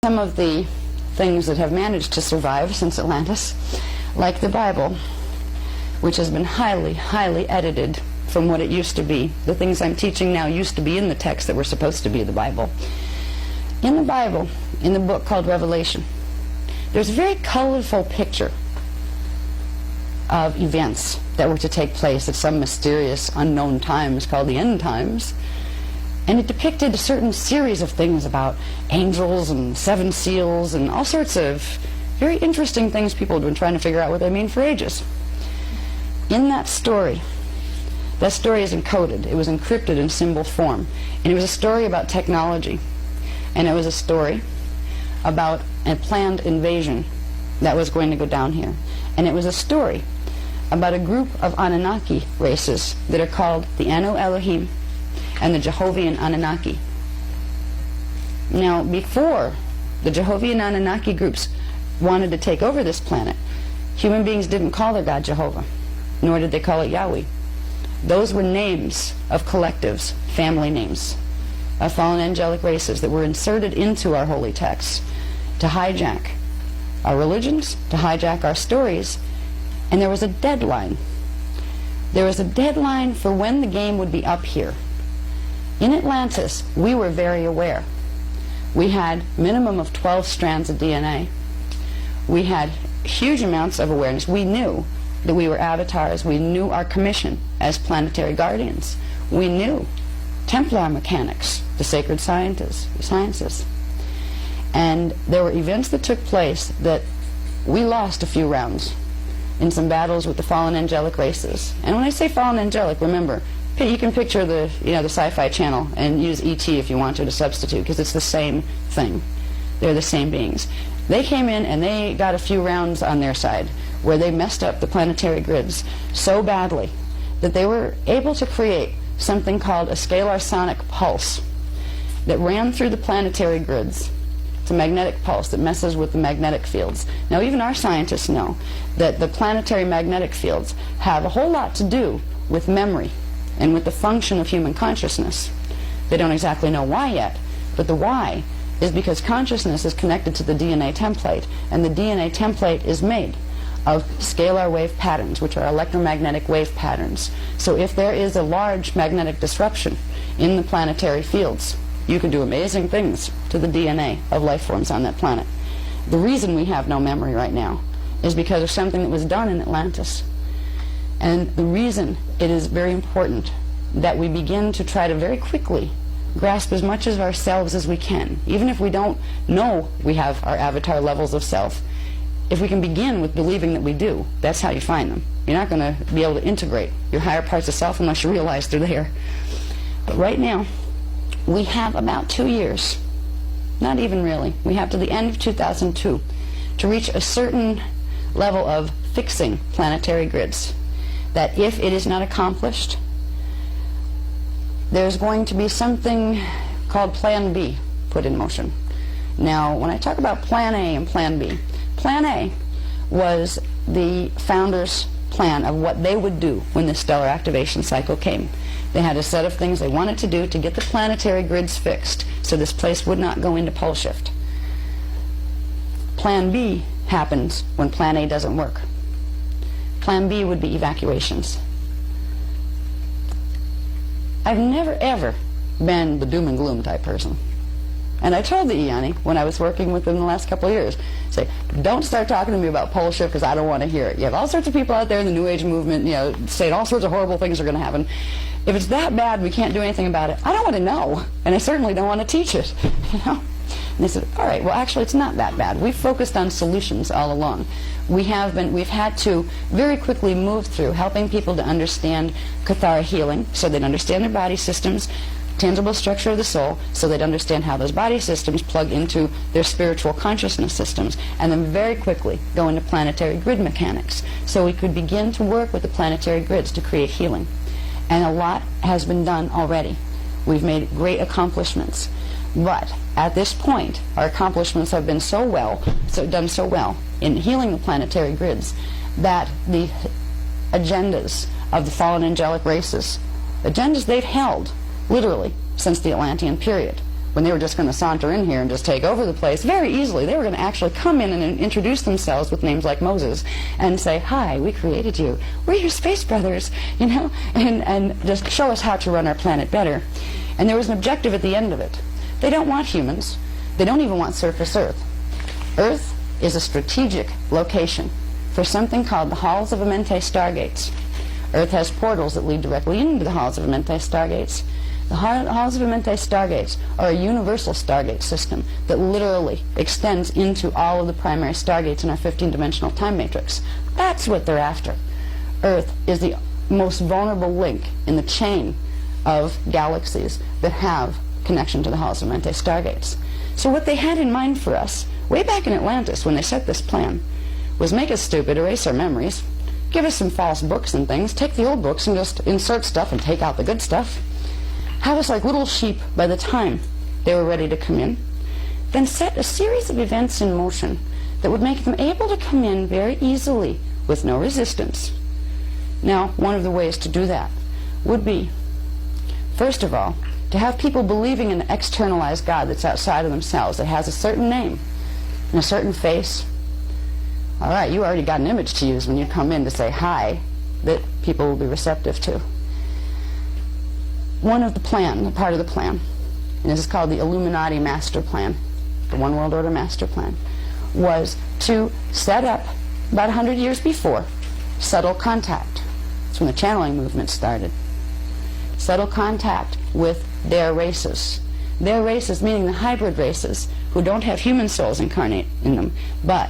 some of the things that have managed to survive since Atlantis, like the Bible, which has been highly, highly edited from what it used to be. The things I'm teaching now used to be in the text that were supposed to be the Bible. In the Bible, in the book called Revelation, there's a very colorful picture of events that were to take place at some mysterious, unknown times called the end times. And it depicted a certain series of things about angels and seven seals and all sorts of very interesting things people have been trying to figure out what they mean for ages. In that story is encoded. It was encrypted in symbol form. And it was a story about technology. And it was a story about a planned invasion that was going to go down here. And it was a story about a group of Anunnaki races that are called the Anu Elohim and the Jehovian Anunnaki. Now, before the Jehovian Anunnaki groups wanted to take over this planet, human beings didn't call their God Jehovah, nor did they call it Yahweh. Those were names of collectives, family names, of fallen angelic races that were inserted into our holy texts to hijack our religions, to hijack our stories, and there was a deadline. There was a deadline for when the game would be up here. In Atlantis, we were very aware. We had minimum of 12 strands of DNA. We had huge amounts of awareness. We knew that we were avatars. We knew our commission as planetary guardians. We knew Templar mechanics, the sacred sciences. And there were events that took place that we lost a few rounds in some battles with the fallen angelic races. And when I say fallen angelic, remember, you can picture the Sci-Fi Channel and use E.T. if you want to substitute, because it's the same thing. They're the same beings. They came in and they got a few rounds on their side where they messed up the planetary grids so badly that they were able to create something called a scalar sonic pulse that ran through the planetary grids. It's a magnetic pulse that messes with the magnetic fields. Now, even our scientists know that the planetary magnetic fields have a whole lot to do with memory and with the function of human consciousness. They don't exactly know why yet, but the why is because consciousness is connected to the DNA template, and the DNA template is made of scalar wave patterns, which are electromagnetic wave patterns. So if there is a large magnetic disruption in the planetary fields, you can do amazing things to the DNA of life forms on that planet. The reason we have no memory right now is because of something that was done in Atlantis. And the reason it is very important that we begin to try to very quickly grasp as much of ourselves as we can, even if we don't know we have our avatar levels of self. If we can begin with believing that we do, that's how you find them. You're not going to be able to integrate your higher parts of self unless you realize they're there. But right now, we have about 2 years, not even really, we have to the end of 2002 to reach a certain level of fixing planetary grids, that if it is not accomplished, there's going to be something called Plan B put in motion. Now, when I talk about Plan A and Plan B, Plan A was the founders' plan of what they would do when the stellar activation cycle came. They had a set of things they wanted to do to get the planetary grids fixed so this place would not go into pole shift. Plan B happens when Plan A doesn't work. Plan B would be evacuations. I've never ever been the doom and gloom type person. And I told the Iani when I was working with them the last couple of years, say, don't start talking to me about pole shift because I don't want to hear it. You have all sorts of people out there in the New Age movement, saying all sorts of horrible things are going to happen. If it's that bad, we can't do anything about it. I don't want to know, and I certainly don't want to teach it. And they said, all right, well, actually, it's not that bad. We've focused on solutions all along. We've had to very quickly move through helping people to understand Kathara healing, so they'd understand their body systems, tangible structure of the soul, so they'd understand how those body systems plug into their spiritual consciousness systems, and then very quickly go into planetary grid mechanics, so we could begin to work with the planetary grids to create healing. And a lot has been done already. We've made great accomplishments. But at this point, our accomplishments have been done so well in healing the planetary grids that the agendas of the fallen angelic races, agendas they've held literally since the Atlantean period, when they were just going to saunter in here and just take over the place very easily. They were going to actually come in and introduce themselves with names like Moses and say, "Hi, we created you. We're your space brothers," you know, and just show us how to run our planet better. And there was an objective at the end of it. They don't want humans. They don't even want surface Earth. Earth is a strategic location for something called the Halls of Amenti stargates. Earth has portals that lead directly into the Halls of Amenti stargates. The Halls of Amenti stargates are a universal stargate system that literally extends into all of the primary stargates in our 15-dimensional time matrix. That's what they're after. Earth is the most vulnerable link in the chain of galaxies that have connection to the Halls of Amenti stargates. So what they had in mind for us, way back in Atlantis when they set this plan, was make us stupid, erase our memories, give us some false books and things, take the old books and just insert stuff and take out the good stuff, have us like little sheep by the time they were ready to come in, then set a series of events in motion that would make them able to come in very easily with no resistance. Now, one of the ways to do that would be, first of all, to have people believing in an externalized God that's outside of themselves, that has a certain name and a certain face. All right, you already got an image to use when you come in to say hi that people will be receptive to. One of the plan, a part of the plan, and this is called the Illuminati Master Plan, the One World Order Master Plan, was to set up, about 100 years before, subtle contact. That's when the channeling movement started. Subtle contact with their races. Their races meaning the hybrid races who don't have human souls incarnate in them, but